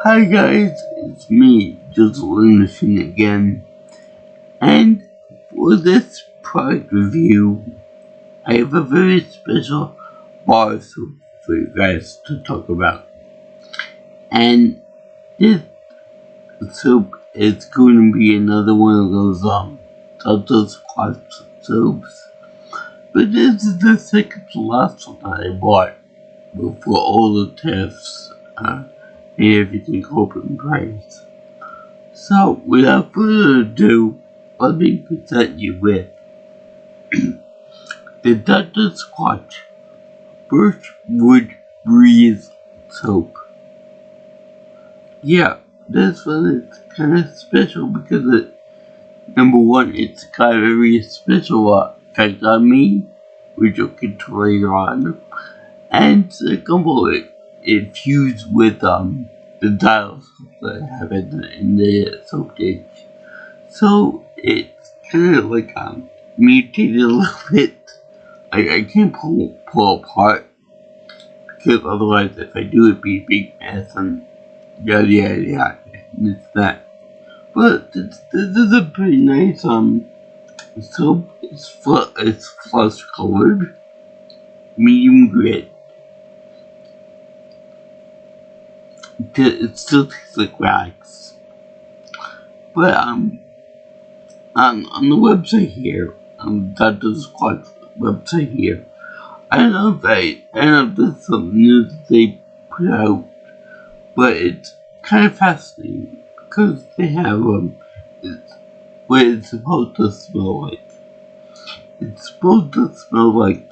Hi guys, it's me, just Machine again, and for this product review, I have a very special bar soap for you guys to talk about. And this soap is going to be another one of those Squatch soaps. But this is the second to last one that I bought before all the tariffs and everything open price. So without further ado, let me present you with the Dr. Squatch Birchwood Breeze Soap. Yeah, this one is kind of special because number one, it's got a very special effect on me, which you'll get to later on. And second of all, it fused with the dials that I have in the soap dish. So it's kind of like mutated a little bit. I can't pull apart because otherwise, if I do, it'd be a big mess and yeah, it's that. But this is a pretty nice soap. It's flush colored, medium grit. It still tastes like wax. But on the website here, Dr. Squatch website here, I don't know if this is something new that they put out, but it's kind of fascinating because they have what it's supposed to smell like. It's supposed to smell like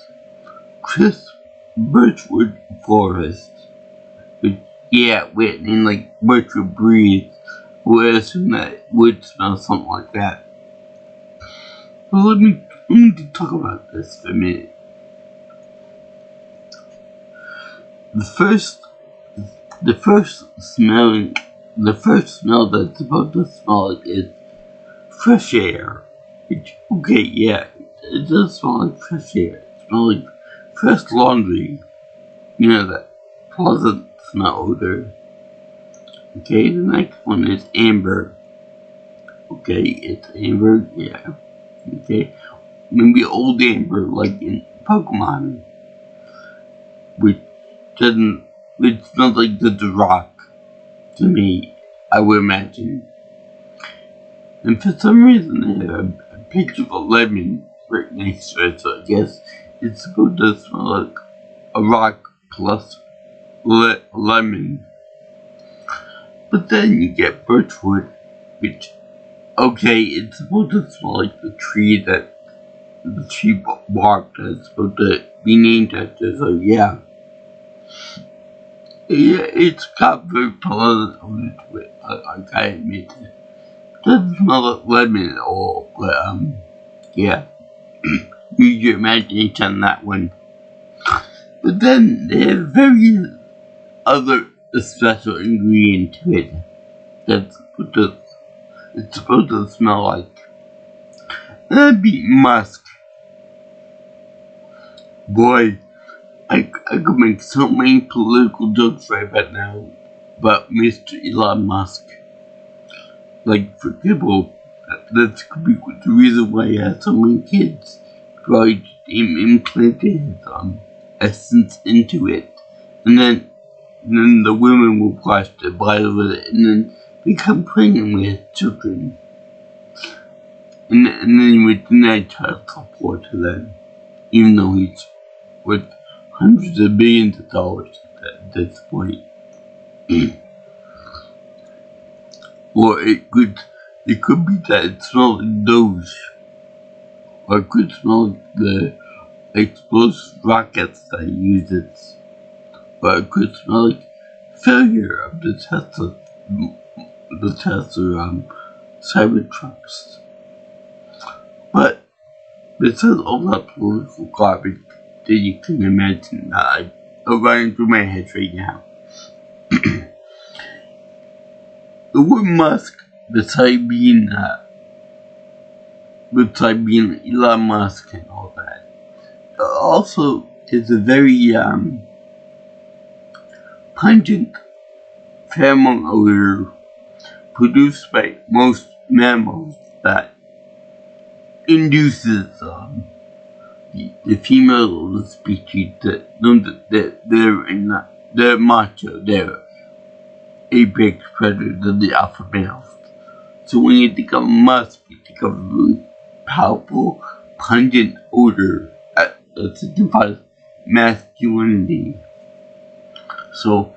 crisp birchwood forest. Yeah, and like Birchwood Breeze, would assume that it would smell something like that. So let me talk about this for a minute. The first smell that's supposed to smell like is fresh air. Okay, yeah, it does smell like fresh air. It smells like fresh laundry. You know, that pleasant smell odor. Okay, the next one is amber. Okay, it's amber, yeah. Okay, maybe old amber, like in Pokemon, which smells like the rock to me, I would imagine. And for some reason, they have a picture of a lemon right next to it, so I guess it's supposed to smell like a rock plus lemon. But then you get birchwood, which, okay, it's supposed to smell like the tree bark that's supposed to be named after, so yeah. Yeah, it's got very pleasant odor to it, I gotta admit it. Doesn't smell like lemon at all, but yeah. Use your imagination on that one. But then they have various other special ingredient to it it's supposed to smell like. That'd be musk. Boy, I could make so many political jokes right about now about Mr. Elon Musk. Like, for example, that could be the reason why he has so many kids. Probably implanted his essence into it, and then the women will watch the bottle with it, and then become pregnant with children. And then he would deny child support to them, even though he's worth hundreds of billions of dollars at this point. Or it could be that it smells like Doge. Or it could smell like the explosive rockets that he uses. Or it could smell like failure of the Tesla Cybertrucks. But besides all that political garbage that you can imagine that are running through my head right now, the word Musk, besides being Elon Musk and all that, also is a very pungent pheromone odor produced by most mammals that induces the female of the species that know that they're macho, they're apex predators than the alpha males. So when you think of musk, you think of a really powerful, pungent odor that signifies masculinity. So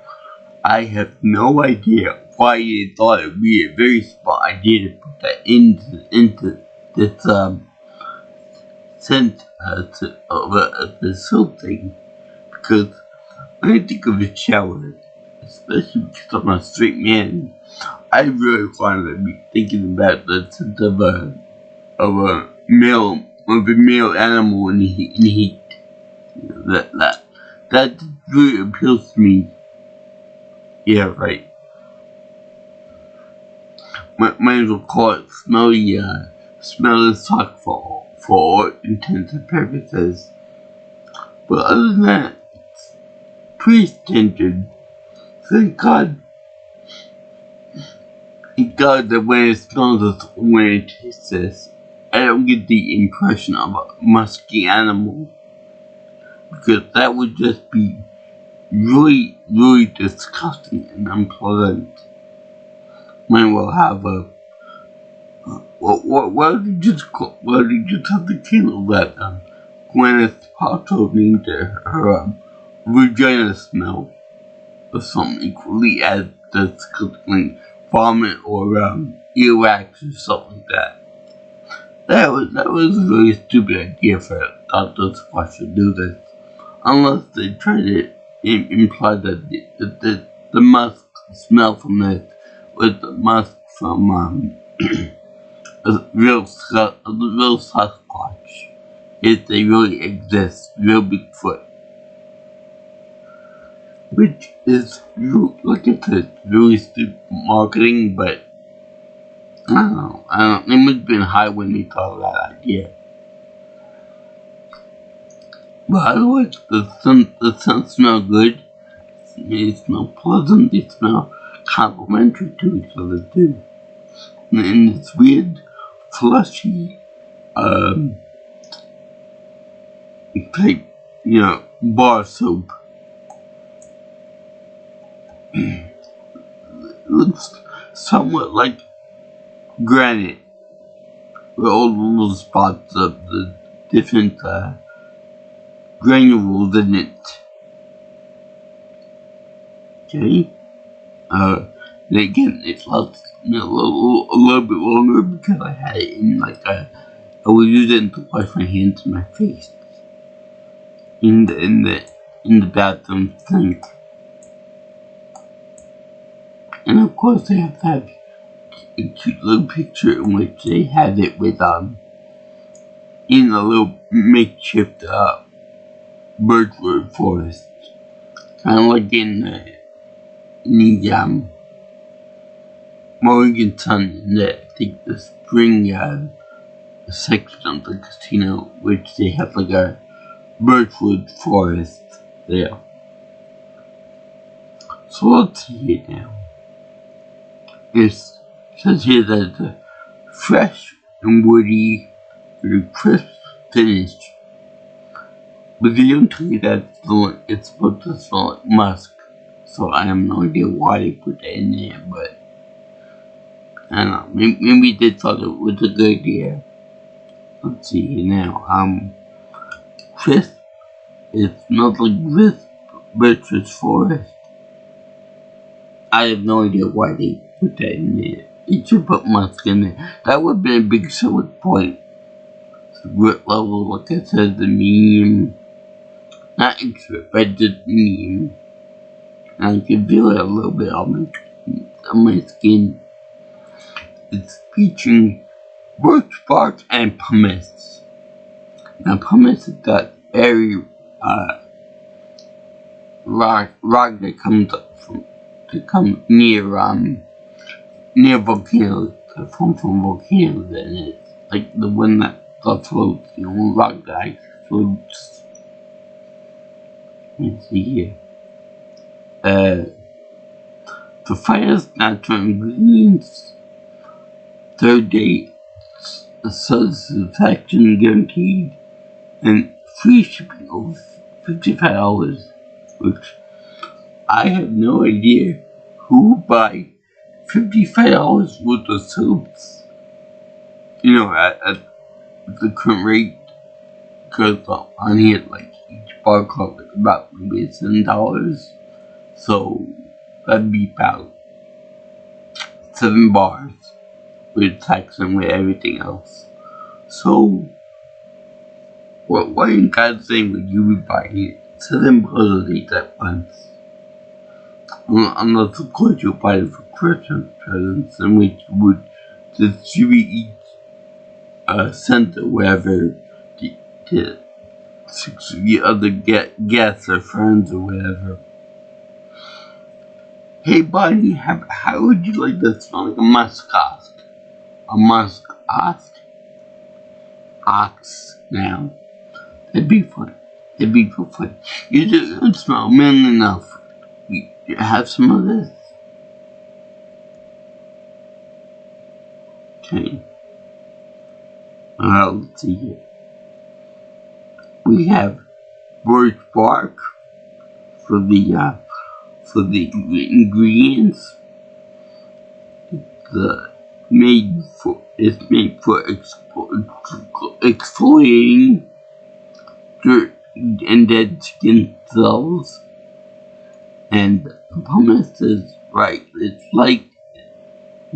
I have no idea why you thought it would be a very smart idea to put that into this scent of the soap thing, because when I think of a shower, especially because I'm a straight man, I really want to be thinking about the scent of a male animal in heat. You know, that really appeals to me. Yeah, right. Might as well call it smelly sock for all intents and purposes. But other than that, it's pretty standard. Thank God that when it smells this, when it tastes this, I don't get the impression of a musky animal. Because that would just be really, really disgusting and unpleasant. Might well have a why did you just have the candle that Gwyneth Paltrow named her vagina smell or something equally as disgusting, vomit or earwax or something like that. That was a really stupid idea for Dr. Squatch to do this, unless they tried to imply that the musk smell from this was the musk from a real Squatch, if they really exist, real Bigfoot, which is, like I said, really stupid marketing, but I don't know, it must have been high when they thought of that idea. But otherwise, the scent smell good, they smell pleasant, they smell complementary to each other too. And it's weird, flushy, type, bar soap. It looks somewhat like granite, with all the little spots of the different granules in it. Okay? And again, it lasts a little bit longer because I had it in I was using it to wash my hands and my face in the bathroom sink. And of course they have to have a cute little picture in which they have it with in a little makeshift Birchwood forest. Kind of like in the Morgan Sun in the spring section of the casino, which they have a Birchwood forest there. So let's see it now. It says here that it's fresh and woody with a crisp finish. But they don't tell you that it's supposed to smell like musk. So I have no idea why they put that in there, but I don't know, maybe they thought it was a good idea. Let's see here now. Crisp. It smells like crisp Birchwood forest. I have no idea why they put that in there. They should put musk in there. That would have been a big selling point. Grit level, like I said, the meme. Not extra, but just meme. And I can feel it a little bit on my skin. It's featuring birch bark and pumice. Now pumice is that very rock that comes up near volcanoes, from volcanoes, and it's like the one that floats, rock that floats. Let's see here. The finest natural ingredients, third-day satisfaction guaranteed, and free shipping over $55, which I have no idea who would buy $55 worth of soaps, at the current rate, because on here, like, each bar costs like about maybe $7, so that'd be about 7 bars with tax and with everything else. So, what in God's name would you be buying it? 7 bars of 8 at once. Unless, of course, you buy it for Christmas presents, in which you would distribute each cent or whatever to 6 of the other guests or friends or whatever. Hey, buddy, how would you like to smell like a musk ox? A musk ox? Now. It'd be fun. It'd be for fun. You don't smell manly enough. You have some of this. Okay. Let's see here. We have birch bark for the ingredients. It's made for exfoliating dirt and dead skin cells. And the pumice is right. It's like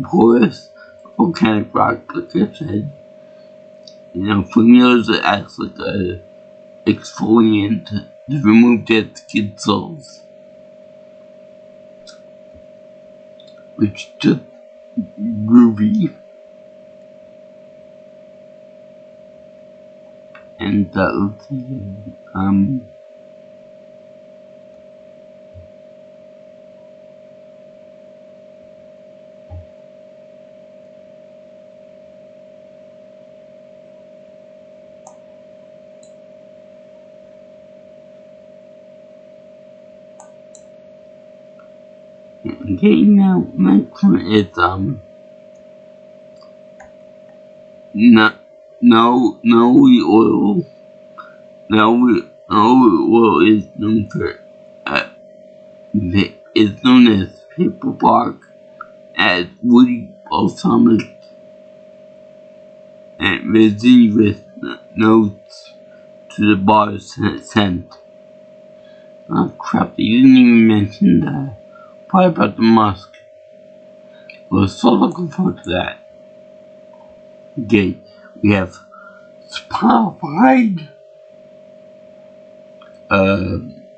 porous volcanic rock, like I said. For years it acts like a exfoliant to remove dead skin cells, which is just groovy. And let's see, okay, now next one is Noli oil. Noli oil is known for is known as paper bark, as woody balsamic and resinous notes to the bar's scent. Oh crap! You didn't even mention that. Probably about the musk. We're so looking forward to that. Okay, we have spalified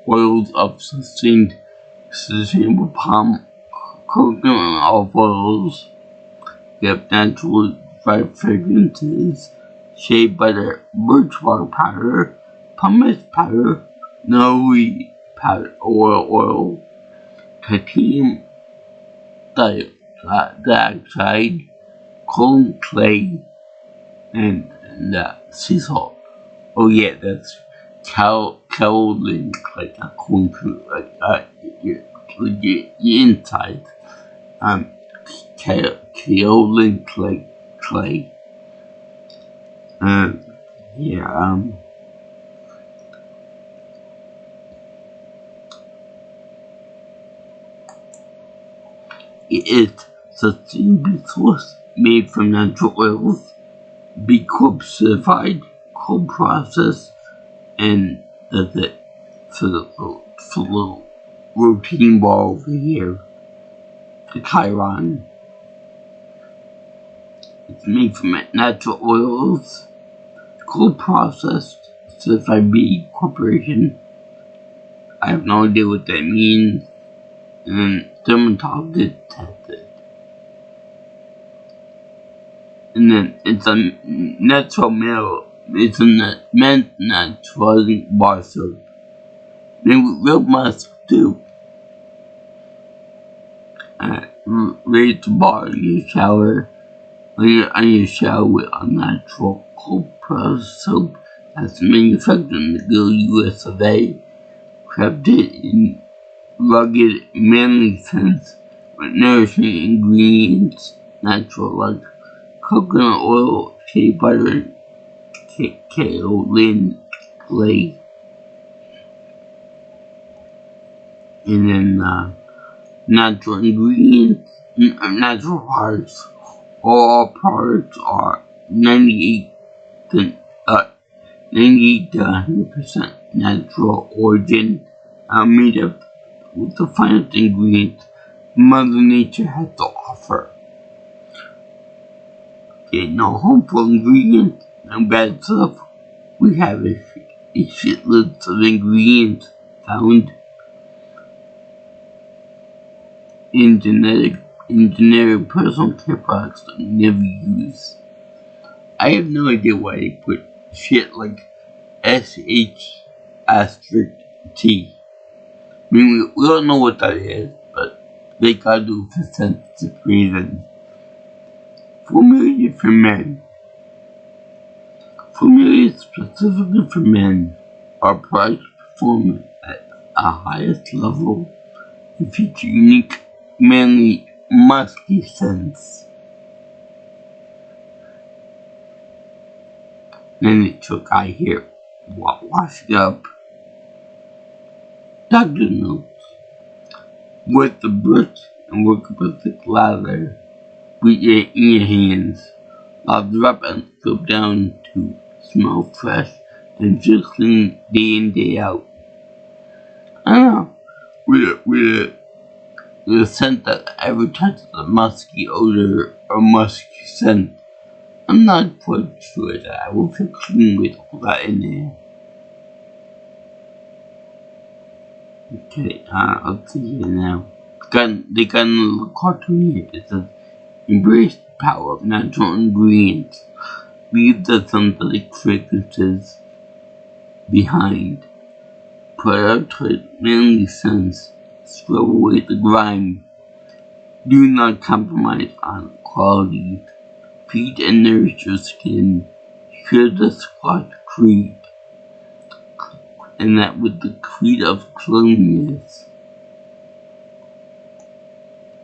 oils of sustainable palm coconut olive oils. We have naturally fried fragrances, shea butter, birchbark powder, pumice powder, nori powder, oil, titanium dioxide, cold clay, and sea salt. Oh yeah, that's kaolin clay, not corn crew, your inside. Kaolin clay. It's sustainably sourced, made from natural oils, B Corp certified, cold processed, and that's it for the little routine bar over here. The Chiron. It's made from natural oils, cold processed, certified B Corporation. I have no idea what that means. And dermatologist tested. And then it's a natural it's a naturalizing bar soap. Then real musk too. Ready to bar your shower. On your shower with a natural cold pressed soap that's manufactured in the good US of A. Crafted in rugged, manly scents nourishing ingredients, natural like coconut oil, shea butter, kaolin, clay, and then natural ingredients, natural products. All products are 98 to 100% natural origin, are made up with the finest ingredients Mother Nature has to offer. Okay, no harmful ingredients, no bad stuff. We have a shitload of ingredients found in generic personal care products that we never use. I have no idea why they put shit like SH asterisk T. I mean, we don't know what that is, but they gotta do it for sensitive reasons. Formulated for men. Formulated specifically for men, our products perform at a highest level and feature unique, manly, musky scents. Then it took I here, washing up. Doctor notes. With the brush and work with the lather with in your hands. Lather up and scrub down to smell fresh and just clean day in, day out. I don't know. With a scent that advertises a musky odor or musky scent, I'm not quite sure that I will feel clean with all that in there. Okay, let's see here now. They got a little cartoon here that says, embrace the power of natural ingredients. Leave the synthetic fragrances behind. Prioritize manly scents. Scrub away the grime. Do not compromise on quality. Feed and nourish your skin. Share the Squatch creed. And that with the creed of cleanliness.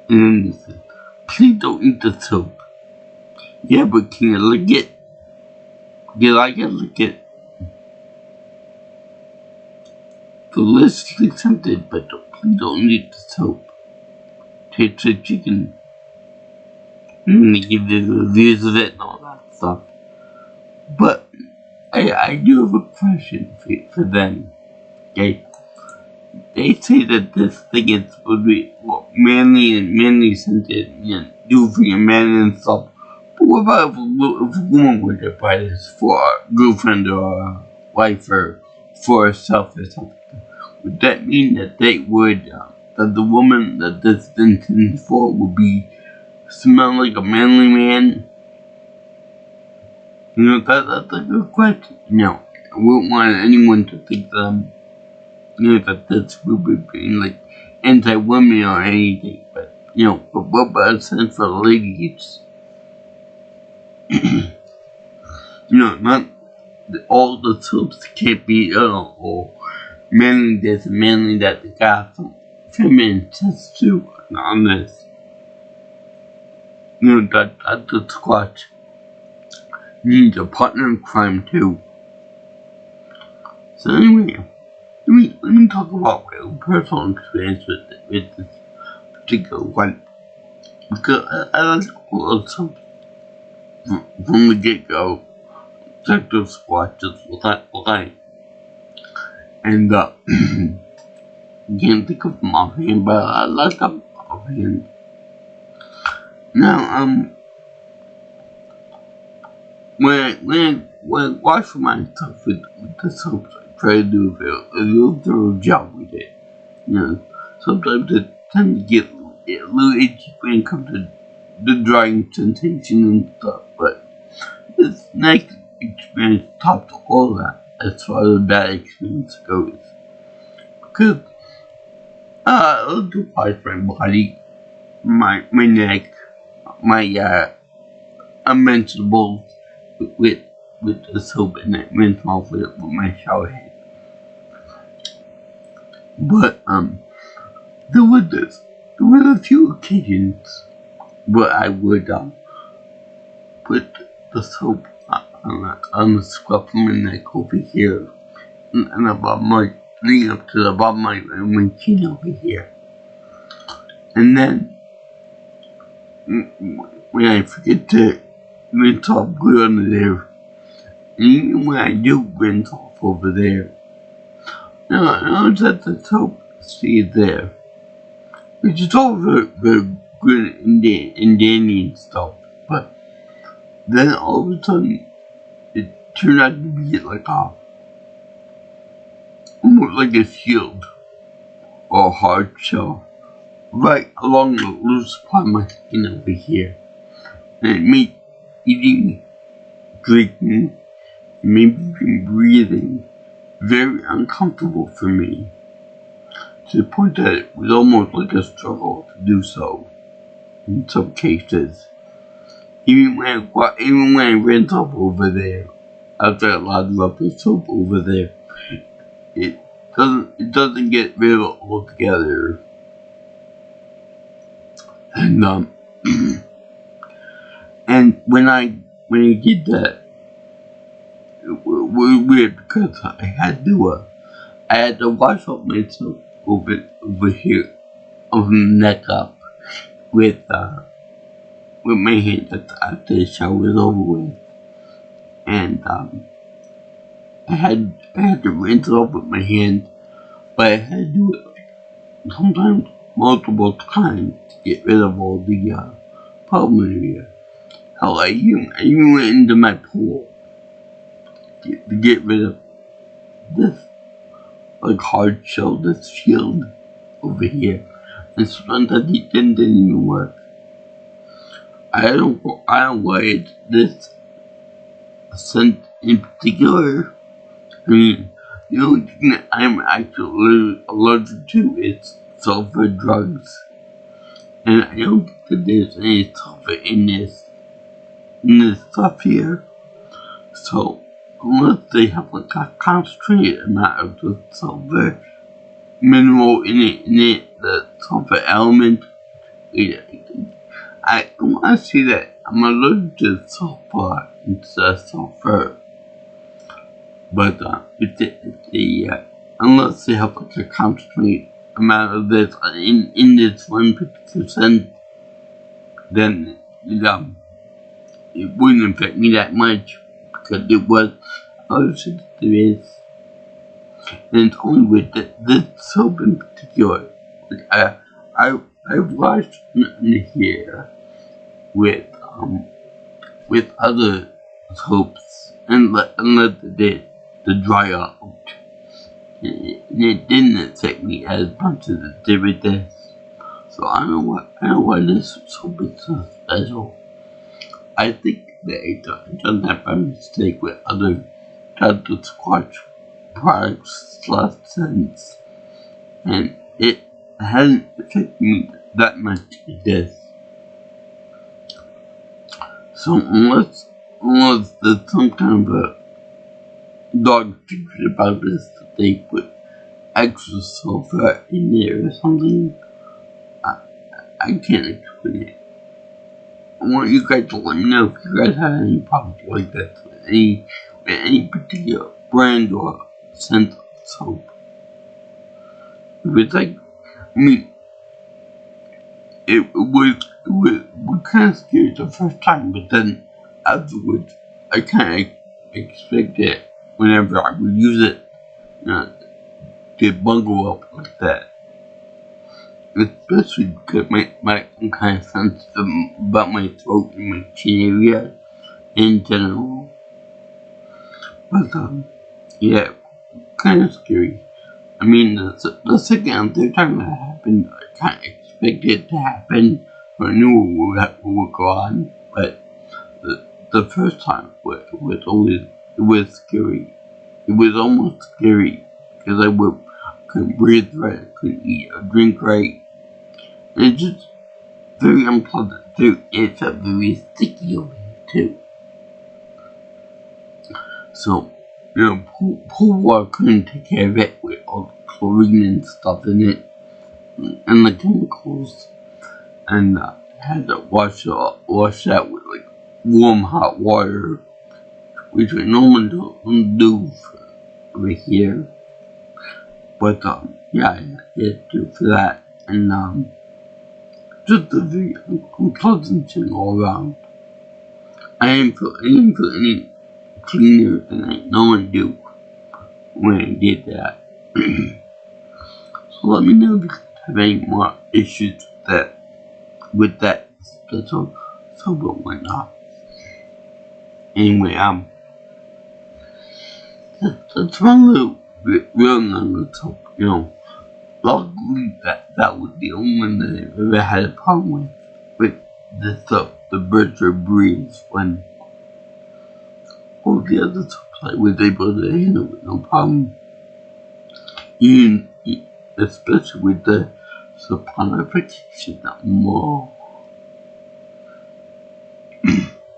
And then this is, please don't eat the soap. Yeah, but can you lick it? You like it? Lick it. Deliciously scented, but please don't eat the soap. Tastes like chicken. And they give you the reviews of it and all that stuff. But I do have a question for them. Okay? They say that this thing is supposed to be manly scented, do for your man and stuff. But what about if a woman were to buy this for a girlfriend or a wife or for herself or something? Would that mean that they would, that the woman that this is intended for would be smell like a manly man? That's a good question. I wouldn't want anyone to think that that this would be being like anti-women or anything, but what about a sense for ladies? Not all the soaps can't be manly this and manly that. They got some feminine sense too on this. That the Squatch needs a partner in crime too. So anyway, let me talk about my own personal experience with this particular one. Because I like all of something from the get-go. Detective Squatches will I. And can't think of them offhand, but I like them offhand. Now, when I wash my stuff with the soaps, I try to do a real thorough job with it. Sometimes it tends to get a little itchy when it comes to the drying sensation and stuff, but this next experience topped all that as far as that experience goes. Because I'll do parts of my body, my neck, my menstrual with the soap and I rinse off with my shower head. But there there were a few occasions where I would put the soap on the scruff of my neck over here, and above my, leading up to the above my chin over here. And then, when I forget to rinse off glue under there, and even when I do rinse off over there, notice that the soap stays there, which is all very, very good and dandy and stuff. But then all of a sudden, it turned out to be like almost like a shield or a hard shell right along the loose part of my skin over here. And it made eating, drinking, maybe even breathing very uncomfortable for me, to the point that it was almost like a struggle to do so in some cases. Even when I rinse off over there, after I lathered up the soap over there, it doesn't get rid of it altogether. And and when I did that, it was weird because I had to wash up myself over here, over my neck up, with my hand after the shower was over with, and I had to rinse it off with my hand, but I had to do it sometimes multiple times to get rid of all the problem area. Hell, I even went into my pool to get rid of this like hard shell, this shield over here, and sometimes it didn't even work. I don't know why this scent in particular. I mean, the only thing that I'm actually allergic to is sulfur drugs, and I don't think that there's any sulfur in this stuff here. So unless they have like a concentrated amount of the sulfur mineral in it, the sulfur element, I want to say that I'm allergic to sulfur instead of sulfur. But unless they have like a concentrated amount of this in this 1%, then it wouldn't affect me that much, because it was allergic to this. And it's only with this soap in particular. Like I've washed my hair with other soaps and let it to dry out. And it didn't affect me as much as it did with this. So I don't know why this soap is so special. I think they done that by mistake with other types of Squatch products last since, and it hasn't affected me that much with this. So unless there's some kind of a dog secret about this, that they put extra sulfur in there or something, I can't explain it. I want you guys to let me know if you guys have any problems like that with any particular brand or scent of soap. If it's like, I mean, it was kind of scary the first time, but then afterwards, I kind of expected whenever I would use it, to bungle up like that. Especially because I'm kind of sensitive about my throat and my chin area in general. But yeah, kind of scary. I mean, the second and third time that happened, I kind of expected it to happen, or I knew it would go on. But the first time it was scary. It was almost scary because I couldn't breathe right, I couldn't eat or drink right. And it's just very unpleasant too. It felt very sticky over here too. So, pool water couldn't take care of it with all the chlorine and stuff in it. and the chemicals, and had to wash that with like warm hot water, which we normally don't do over here. But yeah, I had to do for that, and just a very unpleasant thing all around. I didn't feel any cleaner than I normally do when I did that. So let me know if you have any more issues with that special soap or whatnot. Anyway, that's one little real number soap, Luckily that was the only one that I ever had a problem with the soap, the Birchwood Breeze, when all the other soaps I was able to handle with no problem. Even especially with the saponification more.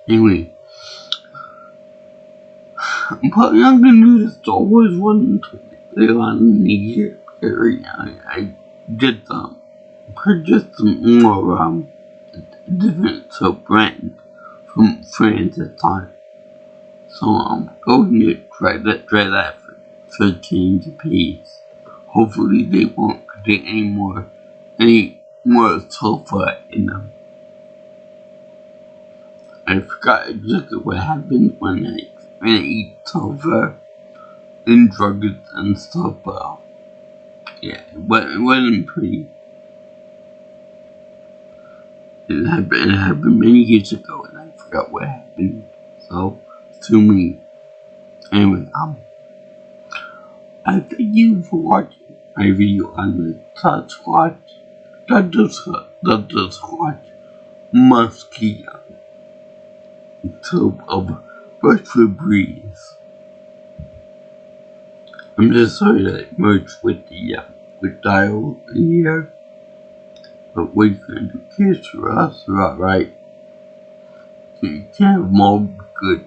Anyway, I'm probably not gonna do this always one later on in the year. Right now, I did purchase some more different soap brands from France at the time. So I'm going to try that for a change of pace. Hopefully they won't contain any more sulfur in them. I forgot exactly what happened when I eat sulfur in drugs and stuff, but yeah, it wasn't pretty. It happened many years ago, and I forgot what happened. So, to me. Anyway, I thank you for watching my video on the Squatch, Dr. Squatch Mosquito soap of Birchwood Breeze. I'm just sorry that it merged with the with dial here, but what you gonna do? Kids for us, right? So you can't have them all be good.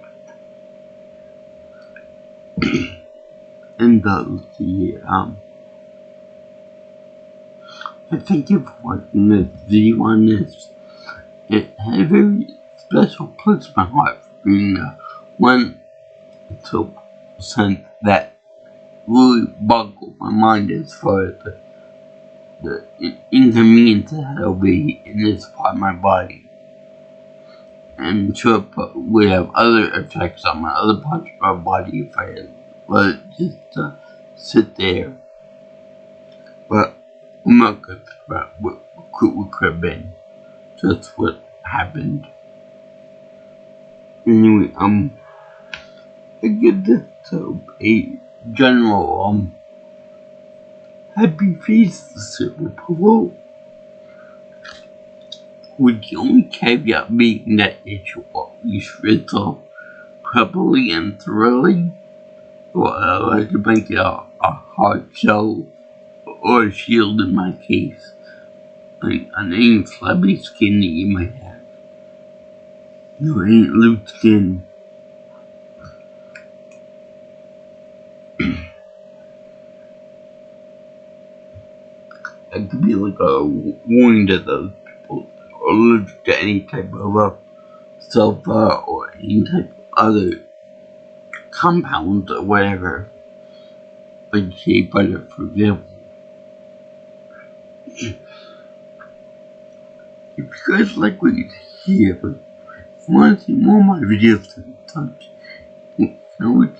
And let's see here, I thank you for watching this video on this. It had a very special place in my heart for being the one soap scent that really boggled my mind as far as the inconvenience that it'll be in this part of my body. And sure, but we have other effects on my other parts of my body if I let it just sit there. But I'm not good about what could have been. Just what happened. Anyway, I give this soap a general, happy face approval. With the only caveat being that it should always rinse off properly and thoroughly, or I could make it a hard shell or a shield in my case, like on any flabby skin that you might have. No, it ain't loose skin. That could be like a warning to those people that are allergic to any type of sulfur or any type of other compounds or whatever, like shea butter, for example. If you guys like what you hear, but if you want to see more of my videos and such, you can always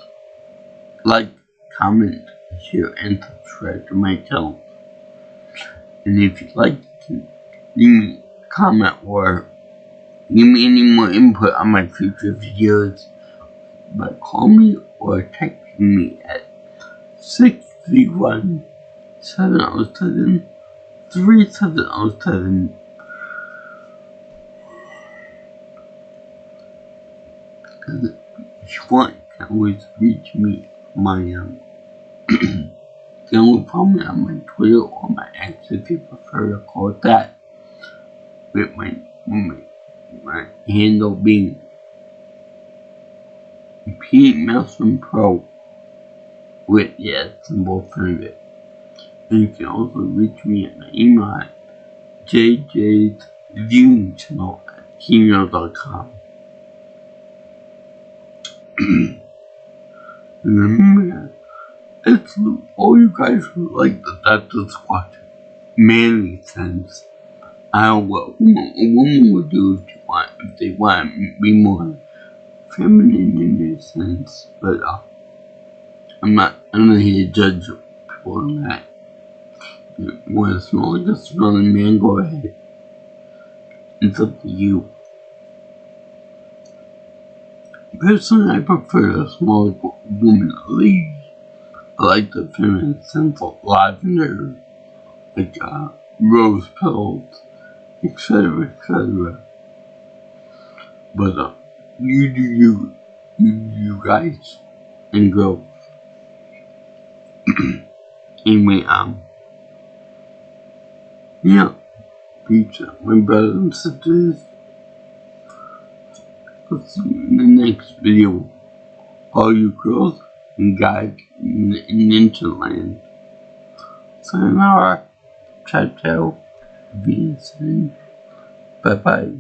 like, comment, share, and subscribe to my channel. And if you'd like to leave me a comment or give me any more input on my future videos, but call me or text me at 631-707-3707. If you want, you can always reach me on my you can always follow me on my Twitter or my X if you prefer to call it that, with my handle being Pete Melson Pro with the symbol in front of it. And you can also reach me at my email at jjsviewingchannel@gmail.com. Remember, it's all you guys who like that's the Squatch manly sense. I don't know what a woman would do if they want to be more feminine in their sense, but I'm not here to judge people on that. If you want to smell like a smelling man, go ahead. It's up to you. Personally, I prefer to smell like a woman, a lady. I like the feminine scent of lavender, like rose petals, etc., etc. But you do you guys, and girls. Anyway, yeah, pizza, my brothers and sisters. I'll see you in the next video. All you girls and guys in Interland. Sayonara, ciao ciao, Vincent, bye bye.